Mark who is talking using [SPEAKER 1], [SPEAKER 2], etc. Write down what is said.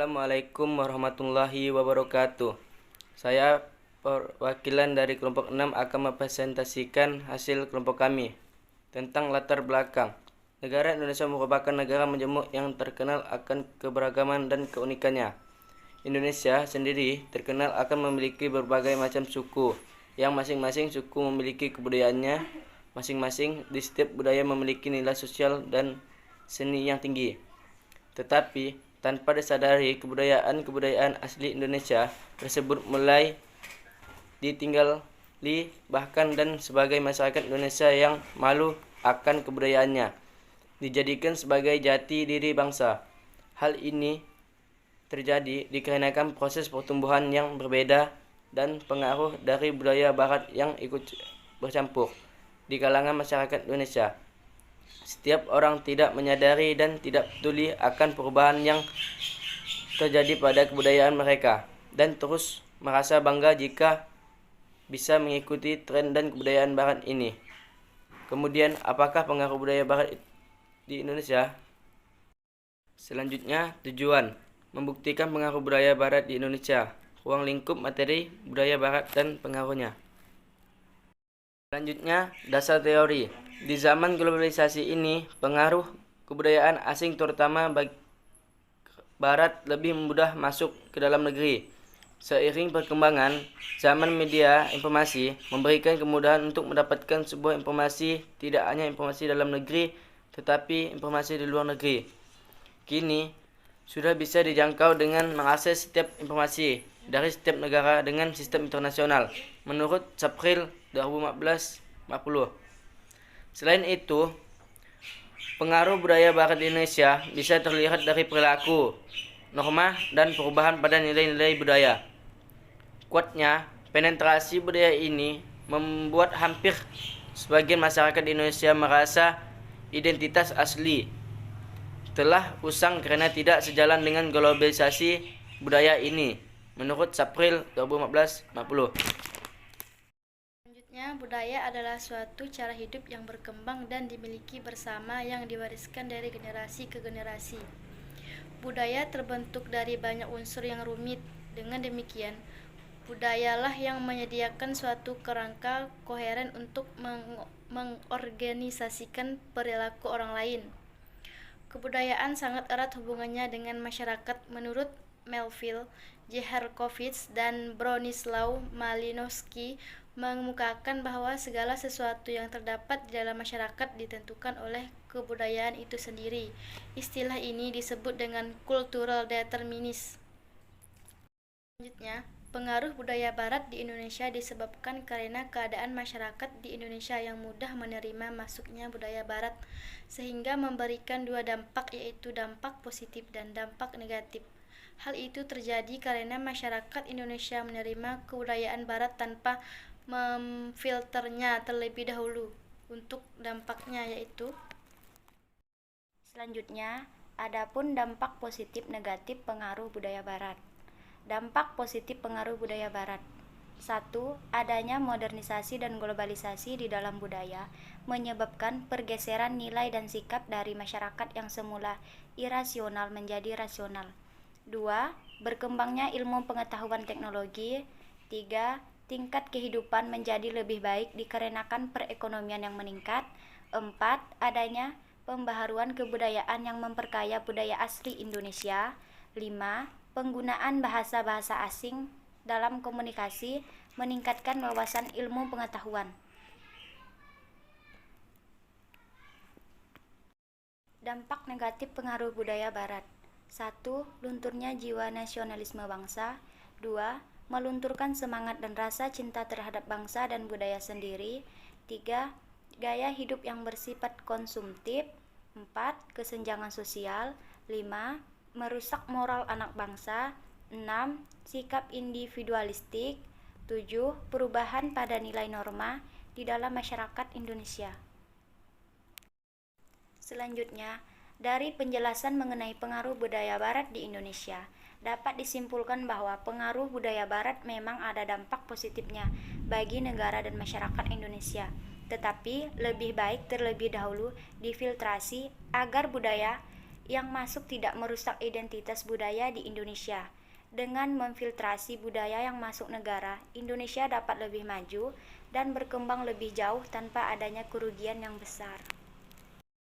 [SPEAKER 1] Assalamualaikum warahmatullahi wabarakatuh. Saya perwakilan dari kelompok 6 akan mempresentasikan hasil kelompok kami tentang latar belakang. Negara Indonesia merupakan negara majemuk yang terkenal akan keberagaman dan keunikannya. Indonesia sendiri terkenal akan memiliki berbagai macam suku, yang masing-masing suku memiliki kebudayaannya masing-masing. Di setiap budaya memiliki nilai sosial dan seni yang tinggi. Tetapi tanpa disadari, kebudayaan asli Indonesia tersebut mulai ditinggali bahkan dan sebagai masyarakat Indonesia yang malu akan kebudayaannya dijadikan sebagai jati diri bangsa. Hal ini terjadi dikarenakan proses pertumbuhan yang berbeda dan pengaruh dari budaya barat yang ikut bercampur di kalangan masyarakat Indonesia. Setiap orang tidak menyadari dan tidak peduli akan perubahan yang terjadi pada kebudayaan mereka dan terus merasa bangga jika bisa mengikuti tren dan kebudayaan barat ini. Kemudian, apakah pengaruh budaya barat di Indonesia? Selanjutnya, tujuan membuktikan pengaruh budaya barat di Indonesia. Ruang lingkup materi budaya barat dan pengaruhnya. Selanjutnya, dasar teori. Di zaman globalisasi ini, pengaruh kebudayaan asing terutama barat lebih mudah masuk ke dalam negeri. Seiring perkembangan zaman media informasi memberikan kemudahan untuk mendapatkan sebuah informasi, tidak hanya informasi dalam negeri, tetapi informasi di luar negeri. Kini, sudah bisa dijangkau dengan mengakses setiap informasi dari setiap negara dengan sistem internasional, menurut Sapril 2014-40. Selain itu, pengaruh budaya barat di Indonesia bisa terlihat dari perilaku, norma, dan perubahan pada nilai-nilai budaya. Kuatnya, penetrasi budaya ini membuat hampir sebagian masyarakat di Indonesia merasa identitas asli telah usang karena tidak sejalan dengan globalisasi budaya ini, menurut Sapril 2014-40.
[SPEAKER 2] Selanjutnya, budaya adalah suatu cara hidup yang berkembang dan dimiliki bersama yang diwariskan dari generasi ke generasi. Budaya terbentuk dari banyak unsur yang rumit. Dengan demikian, budayalah yang menyediakan suatu kerangka koheren untuk mengorganisasikan perilaku orang lain. Kebudayaan sangat erat hubungannya dengan masyarakat menurut Melville J. Herkovitz dan Bronislaw Malinowski mengemukakan bahwa segala sesuatu yang terdapat di dalam masyarakat ditentukan oleh kebudayaan itu sendiri. Istilah ini disebut dengan cultural determinism. Selanjutnya, pengaruh budaya barat di Indonesia disebabkan karena keadaan masyarakat di Indonesia yang mudah menerima masuknya budaya barat, sehingga memberikan dua dampak, yaitu dampak positif dan dampak negatif. Hal itu terjadi karena masyarakat Indonesia menerima kebudayaan barat tanpa memfilternya terlebih dahulu. Untuk dampaknya yaitu,
[SPEAKER 3] selanjutnya, adapun dampak positif negatif pengaruh budaya barat. Dampak positif pengaruh budaya barat. 1. Adanya modernisasi dan globalisasi di dalam budaya menyebabkan pergeseran nilai dan sikap dari masyarakat yang semula irasional menjadi rasional. 2. Berkembangnya ilmu pengetahuan teknologi. 3. Tingkat kehidupan menjadi lebih baik dikarenakan perekonomian yang meningkat. 4. Adanya pembaharuan kebudayaan yang memperkaya budaya asli Indonesia. 5. Penggunaan bahasa-bahasa asing dalam komunikasi meningkatkan wawasan ilmu pengetahuan. Dampak negatif pengaruh budaya barat. 1. Lunturnya jiwa nasionalisme bangsa. 2. Melunturkan semangat dan rasa cinta terhadap bangsa dan budaya sendiri. 3. Gaya hidup yang bersifat konsumtif. 4. Kesenjangan sosial. 5. Merusak moral anak bangsa. 6. Sikap individualistik. 7. Perubahan pada nilai norma di dalam masyarakat Indonesia. Selanjutnya, dari penjelasan mengenai pengaruh budaya barat di Indonesia, dapat disimpulkan bahwa pengaruh budaya barat memang ada dampak positifnya bagi negara dan masyarakat Indonesia, tetapi lebih baik terlebih dahulu difiltrasi agar budaya yang masuk tidak merusak identitas budaya di Indonesia. Dengan memfiltrasi budaya yang masuk negara, Indonesia dapat lebih maju dan berkembang lebih jauh tanpa adanya kerugian yang besar.